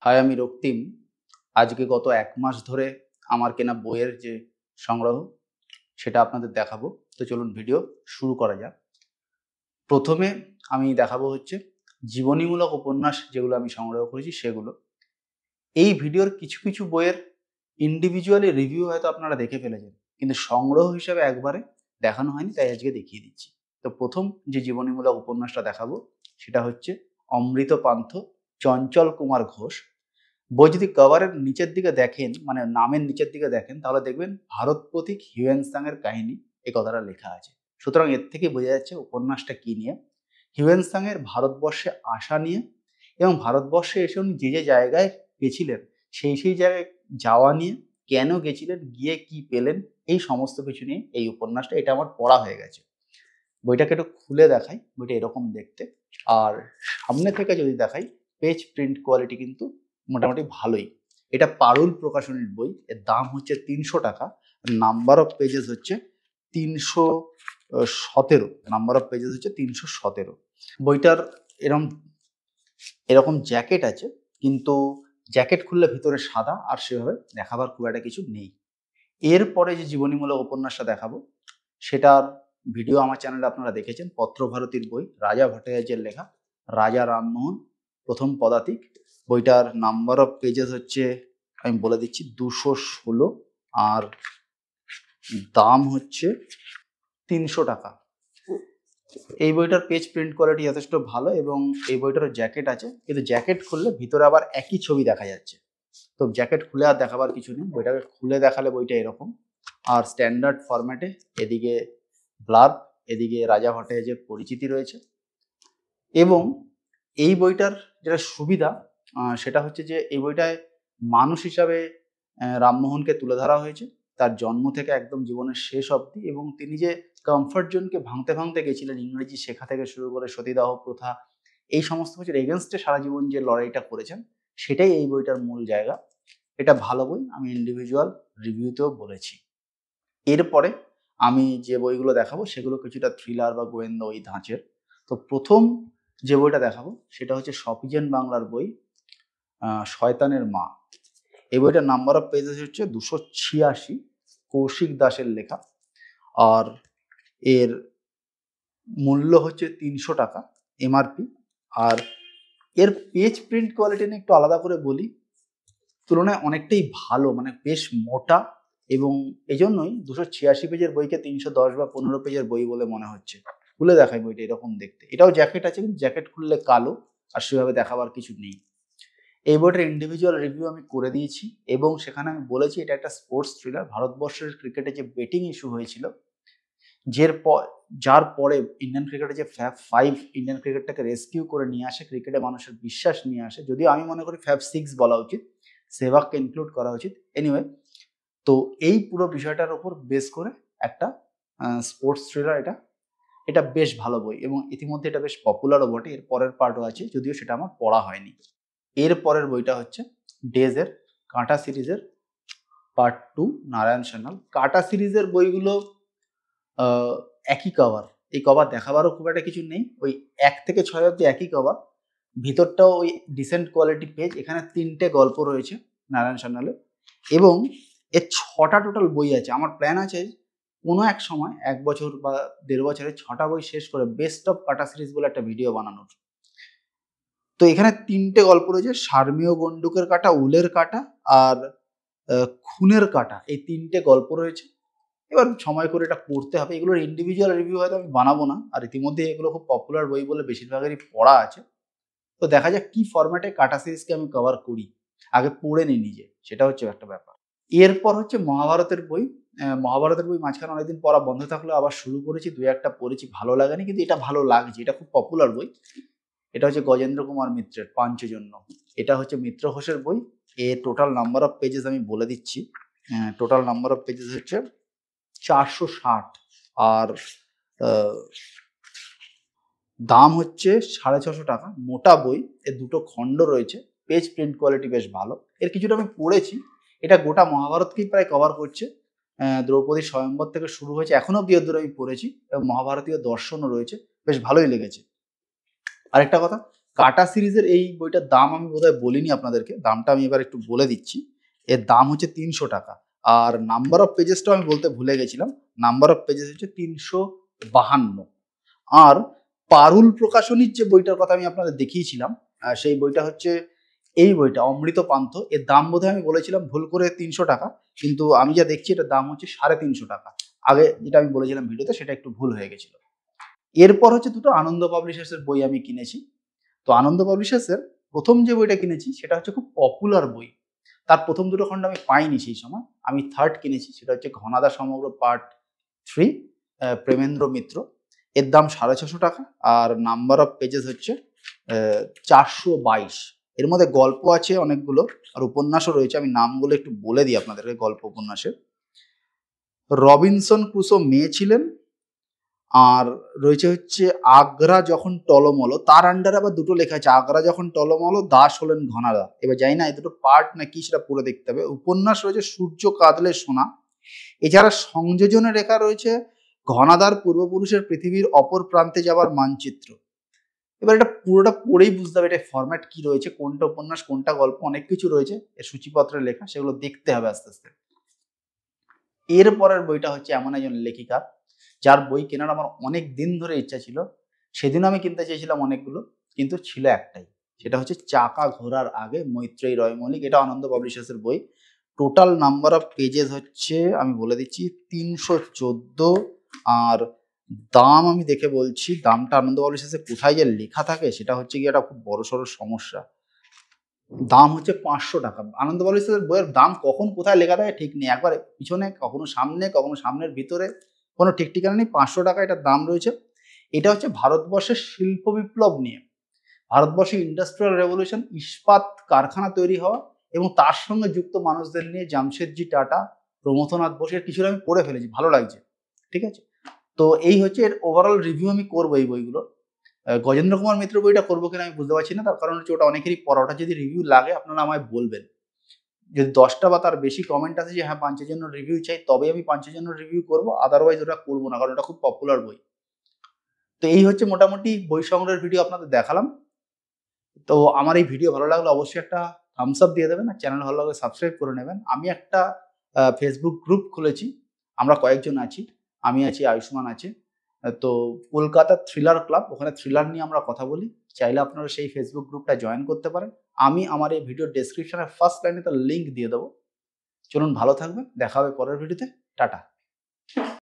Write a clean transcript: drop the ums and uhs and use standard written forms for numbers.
High, আমি রক্তিম। আজকে গত ১ মাস ধরে আমার কেনা বইয়ের যে সংগ্রহ সেটা আপনাদের দেখাবো। তো চলুন ভিডিও শুরু করা যাক। প্রথমে আমি দেখাবো হচ্ছে জীবনীমূলক উপন্যাস যেগুলো আমি সংগ্রহ করেছি সেগুলো। এই ভিডিওর কিছু বইয়ের ইন্ডিভিজুয়ালি রিভিউ হয়তো আপনারা দেখে ফেলেছেন। কিন্তু সংগ্রহ হিসাবে একবারে দেখানো হয়নি, তাই আজকে দেখিয়ে দিচ্ছি। তো প্রথম যে জীবনীমূলক উপন্যাসটা দেখাবো সেটা হচ্ছে অমৃতপান্থ, চঞ্চল কুমার ঘোষ। বই যদি কভারের নিচের দিকে দেখেন, মানে নামের নিচের দিকে দেখেন, তাহলে দেখবেন ভারত পথিক হিউয়েন সাং এর কাহিনী এই কথাটা লেখা আছে। সুতরাং এর থেকে বোঝা যাচ্ছে উপন্যাসটা কি নিয়ে। হিউয়েন সাং এর ভারতবর্ষে আসা নিয়ে এবং ভারতবর্ষে এসে উনি যে জায়গায় গেছিলেন সেই জায়গায় যাওয়া নিয়ে, কেন গেছিলেন, গিয়ে কি পেলেন, এই সমস্ত কিছু নিয়ে এই উপন্যাসটা। এটা আমার পড়া হয়ে গেছে। বইটাকে একটু খুলে দেখাই। বইটা এরকম দেখতে, আর সামনে থেকে যদি দেখাই, পেজ প্রিন্ট কোয়ালিটি কিন্তু মোটামুটি ভালোই। এটা পারুল প্রকাশনীর বই। এর দাম হচ্ছে ৩০০ টাকা। নাম্বার অফ পেজেস হচ্ছে ৩১৭। নাম্বার অফ পেজেস হচ্ছে ৩১৭। বইটার এরকম জ্যাকেট আছে, কিন্তু জ্যাকেট খুললে ভিতরে সাদা, আর সেভাবে দেখাবার খুব একটা কিছু নেই। এরপরে যে জীবনীমূলক উপন্যাসটা দেখাবো সেটার ভিডিও আমার চ্যানেলে আপনারা দেখেছেন। পত্রভারতীর বই, রাজা ভট্টাচার্যের লেখা রাজা রামমোহন প্রথম পদাতিক। বইটার নাম্বার অফ পেজেস হচ্ছে, আমি বলে দিচ্ছি, ২১৬, আর দাম হচ্ছে ৩০০ টাকা। এই বইটার পেজ প্রিন্ট কোয়ালিটি যথেষ্ট ভালো এবং এই বইটার জ্যাকেট আছে, কিন্তু জ্যাকেট খুললে ভিতরে আবার একই ছবি দেখা যাচ্ছে। তো জ্যাকেট খুলে আর দেখাবার কিছু নেই। বইটাকে খুলে দেখালে বইটা এরকম, আর স্ট্যান্ডার্ড ফরম্যাটে এদিকে ব্লার্ব, এদিকে রাজা ভট্টাচার্যের পরিচিতি রয়েছে। এবং এই বইটার যেটা সুবিধা সেটা হচ্ছে যে এই বইটায় মানুষ হিসাবে রামমোহনকে তুলে ধরা হয়েছে, তার জন্ম থেকে একদম জীবনের শেষ অবধি, এবং তিনি যে কমফর্ট জোনকে ভাঙতে ভাঙতে গেছিলেন, ইংরেজি শেখা থেকে শুরু করে সতীদাহ প্রথা, এই সমস্ত কিছুর এগেনস্টে সারা জীবন যে লড়াইটা করেছেন, সেটাই এই বইটার মূল জায়গা। এটা ভালো বই, আমি ইন্ডিভিজুয়াল রিভিউতেও বলেছি। এরপরে আমি যে বইগুলো দেখাবো সেগুলো কিছুটা থ্রিলার বা গোয়েন্দা ওই ধাঁচের। তো প্রথম যে বইটা দেখাবো সেটা হচ্ছে সপিজেন বাংলার বই, শয়তানের মা। এই বইটার নাম্বার অফ পেজেস হচ্ছে ২৮৬, কৌশিক দাসের লেখা, আর এর মূল্য হচ্ছে ৩০০ টাকা এমআরপি। আর এর পেজ প্রিন্ট কোয়ালিটি নিয়ে একটু আলাদা করে বলি, তুলনায় অনেকটাই ভালো, মানে বেশ মোটা, এবং এই জন্যই ২৮৬ পেজের বইকে ৩১০ বা ১৫ পেজের বই বলে মনে হচ্ছে। খুলে দেখায় বইটা এরকম দেখতে। এটাও জ্যাকেট আছে, কিন্তু জ্যাকেট খুললে কালো, আর সেভাবে দেখাবার কিছু নেই। এই বইটার ইন্ডিভিজুয়াল রিভিউ আমি করে দিয়েছি এবং সেখানে আমি বলেছি এটা একটা স্পোর্টস থ্রিলার। ভারতবর্ষের ক্রিকেটে যে বেটিং ইস্যু হয়েছিল, যার পরে ইন্ডিয়ান ক্রিকেটে যে ফ্যাব ৫ ইন্ডিয়ান ক্রিকেটটাকে রেস্কিউ করে নিয়ে আসে, ক্রিকেটে মানুষের বিশ্বাস নিয়ে আসে, যদিও আমি মনে করি ফ্যাব ৬ বলা উচিত, সেহবাগকে ইনক্লুড করা উচিত। এনিওয়ে, তো এই পুরো বিষয়টার উপর বেস করে একটা স্পোর্টস থ্রিলার এটা। এটা বেশ ভালো বই এবং ইতিমধ্যে এটা বেশ পপুলারও বটে। এর পরের পার্টও আছে, যদিও সেটা আমার পড়া হয়নি। এর পরের বইটা হচ্ছে ডেজের কাঁটা সিরিজের পার্ট ২, নারায়ণ সান্যাল। কাঁটা সিরিজের বইগুলো একই কভার। এই কভার দেখাবারও খুব একটা কিছু নেই। ওই ১ থেকে ৬ অব্দি একই কভার, ভিতরটাও ওই ডিসেন্ট কোয়ালিটি পেজ। এখানে ৩টে গল্প রয়েছে নারায়ণ সান্যালের, এবং এর ৬টা টোটাল বই আছে। আমার প্ল্যান আছে কোনো এক সময় ১ বছর বা ১.৫ বছরে ৬টা বই শেষ করে বেস্ট অফ কাঁটা সিরিজ বলে একটা ভিডিও বানানোর। তো এখানে ৩টে গল্প রয়েছে, সারমেয় বন্দুকের কাঁটা, উলের কাঁটা, আর খুনের কাঁটা। এই ৩টে গল্প রয়েছে। এবার সময় করে এটা পড়তে হবে। এগুলোর ইন্ডিভিজুয়াল রিভিউ হয়তো আমি বানাবো না, আর ইতিমধ্যে এগুলো খুব পপুলার বই বলে বেশিরভাগেরই পড়া আছে। তো দেখা যাক কি ফরম্যাটে কাঁটা সিরিজকে আমি কভার করি। আগে পড়ে নিই নিজে, সেটা হচ্ছে একটা ব্যাপার। এরপর হচ্ছে মহাভারতের বই। মহাভারতের বই মাঝখানে অনেকদিন পড়া বন্ধ থাকলেও আবার শুরু করেছি, ২-১টা পড়েছি, ভালো লাগেনি, কিন্তু এটা ভালো লাগছে। এটা খুব পপুলার বই। এটা হচ্ছে গজেন্দ্র কুমার মিত্রের পাঞ্চজন্য। এটা হচ্ছে মিত্র ঘোষের বই। এর টোটাল নাম্বার অফ পেজেস আমি বলে দিচ্ছি। টোটাল নাম্বার অফ পেজেস হচ্ছে ৪৬০, আর দাম হচ্ছে ৬৫০ টাকা। মোটা বই, এর ২টো খণ্ড রয়েছে, পেজ প্রিন্ট কোয়ালিটি বেশ ভালো। এর কিছুটা আমি পড়েছি। এটা গোটা মহাভারতকেই প্রায় কভার করছে। দ্রৌপদীর স্বয়ম্বর থেকে শুরু হয়েছে, এখনো অব্দি আমি পড়েছি, এবং মহাভারতীয় দর্শনও রয়েছে, বেশ ভালোই লেগেছে। আরেকটা কথা, কাটা সিরিজের এই বইটার দাম আমি বোধহয় বলিনি আপনাদেরকে, দামটা আমি এবার একটু বলে দিচ্ছি। এর দাম হচ্ছে 300 টাকা। আর নাম্বার অফ পেজেসটাও আমি বলতে ভুলে গেছিলাম, নাম্বার অফ পেজেস হচ্ছে 352। আর পারুল প্রকাশনীর যে বইটার কথা আমি আপনাদের দেখিয়েছিলাম, সেই বইটা হচ্ছে এই বইটা অমৃত পান্থ। এর দাম বোধহয় আমি বলেছিলাম ভুল করে 300 টাকা, কিন্তু আমি যা দেখছি এটার দাম হচ্ছে 350 টাকা। আগে যেটা আমি বলেছিলাম ভিডিওতে সেটা একটু ভুল হয়ে গেছিল। এরপর হচ্ছে দুটো আনন্দ পাবলিশার্সের বই আমি কিনেছি। তো আনন্দ পাবলিশার্সের প্রথম যে বইটা কিনেছি সেটা হচ্ছে খুব পপুলার বই। তার প্রথম দুটো খণ্ড আমি পাইনি সেই সময়, আমি থার্ড কিনেছি, সেটা হচ্ছে ঘনাদা সমগ্র পার্ট 3, প্রেমেন্দ্র মিত্র। এর দাম 650 টাকা। আর নাম্বার অফ পেজেস হচ্ছে 422। এর মধ্যে গল্প আছে অনেকগুলো আর উপন্যাসও রয়েছে, আমি নামগুলো একটু বলে দিই আপনাদেরকে গল্প উপন্যাসের। রবিনসন ক্রুসো মেয়ে ছিলেন, আর রয়েছে হচ্ছে আগ্রা যখন টলমলো, তার আন্ডারে আবার দুটো লেখা আছে, আগ্রা যখন টলমলো, দাস হলেন ঘনাদা। এবার জানি না এই দুটো পার্ট না কি সেটা পড়ে দেখতে হবে। উপন্যাস রয়েছে সূর্য কাঁদলে সোনা। এছাড়া সংযোজনে লেখা রয়েছে ঘনাদার পূর্বপুরুষের পৃথিবীর অপর প্রান্তে যাওয়ার মানচিত্র। এবার এটা পুরোটা পড়েই বুঝতে হবে এটা ফরম্যাট কি রয়েছে, কোনটা উপন্যাস কোনটা গল্প, অনেক কিছু রয়েছে এর সূচিপত্রে লেখা, সেগুলো দেখতে হবে আস্তে আস্তে। এরপরের বইটা হচ্ছে এমন একজন লেখিকা যার বই কেনার আমার অনেক দিন ধরে ইচ্ছা ছিল। সেদিন আমি কিনতে চেয়েছিলাম অনেকগুলো, কিন্তু ছিল একটাই, সেটা হচ্ছে চাকা ঘোরার আগে, মৈত্রেয়ী রয় মল্লিক। এটা আনন্দ পাবলিশার্সের বই। টোটাল নাম্বার অফ পেজেস হচ্ছে আমি বলে দিচ্ছি 314। আর দাম আমি দেখে বলছি, দামটা আনন্দ পাবলিশার্সে কোথায় যে লেখা থাকে সেটা হচ্ছে কি একটা খুব বড়সড় সমস্যা। দাম হচ্ছে 500 টাকা। আনন্দ পাবলিশার্সের বইয়ের দাম কখন কোথায় লেখা থাকে ঠিক নেই, একবার পিছনে কখনো সামনে কখনো সামনের ভিতরে, কোনো ঠিক ঠিকানা নেই। 500 টাকা এটার দাম রয়েছে। এটা হচ্ছে ভারতবর্ষের শিল্প বিপ্লব নিয়ে, ভারতবর্ষের ইন্ডাস্ট্রিয়াল রেভলিউশন, ইস্পাত কারখানা তৈরি হওয়া এবং তার সঙ্গে যুক্ত মানুষদের নিয়ে জামশেদজি টাটা, প্রমথনাথ বোসের কিছুটা আমি পড়ে ফেলেছি, ভালো লাগছে। ঠিক আছে, তো এই হচ্ছে এর ওভারঅল রিভিউ আমি করবো এই বইগুলো। গজেন্দ্র কুমার মিত্র বইটা করবো কিনা আমি বুঝতে পারছি না, তার কারণ হচ্ছে ওটা অনেকেরই পড়া, ওটা যদি রিভিউ লাগে আপনারা আমায় বলবেন। যদি 10টা বা তার বেশি কমেন্ট আসে যে হ্যাঁ পাঞ্চের জন্য রিভিউ চাই, তবে আমি পাঞ্চের জন্য রিভিউ করবো, আদারওয়াইজ ওটা করবো না, কারণ ওটা খুব পপুলার বই। তো এই হচ্ছে মোটামুটি বই সংগ্রহের ভিডিও আপনাদের দেখালাম। তো আমার এই ভিডিও ভালো লাগলে অবশ্যই একটা থামস আপ দিয়ে দেবেন, আর চ্যানেল ভালো লাগলে সাবস্ক্রাইব করে নেবেন। আমি একটা ফেসবুক গ্রুপ খুলেছি, আমরা কয়েকজন আছি, আমি আছি, আয়ুষ্মান আছে। তো কলকাতা থ্রিলার ক্লাব, ওখানে থ্রিলার নিয়ে আমরা কথা বলি, চাইলে আপনারা সেই ফেসবুক গ্রুপটা জয়েন করতে পারেন। আমি আমার এই ভিডিও ডেসক্রিপশনে ফার্স্ট লাইনে তার লিঙ্ক দিয়ে দেবো। চলুন ভালো থাকবেন, দেখা হবে পরের ভিডিওতে, টাটা।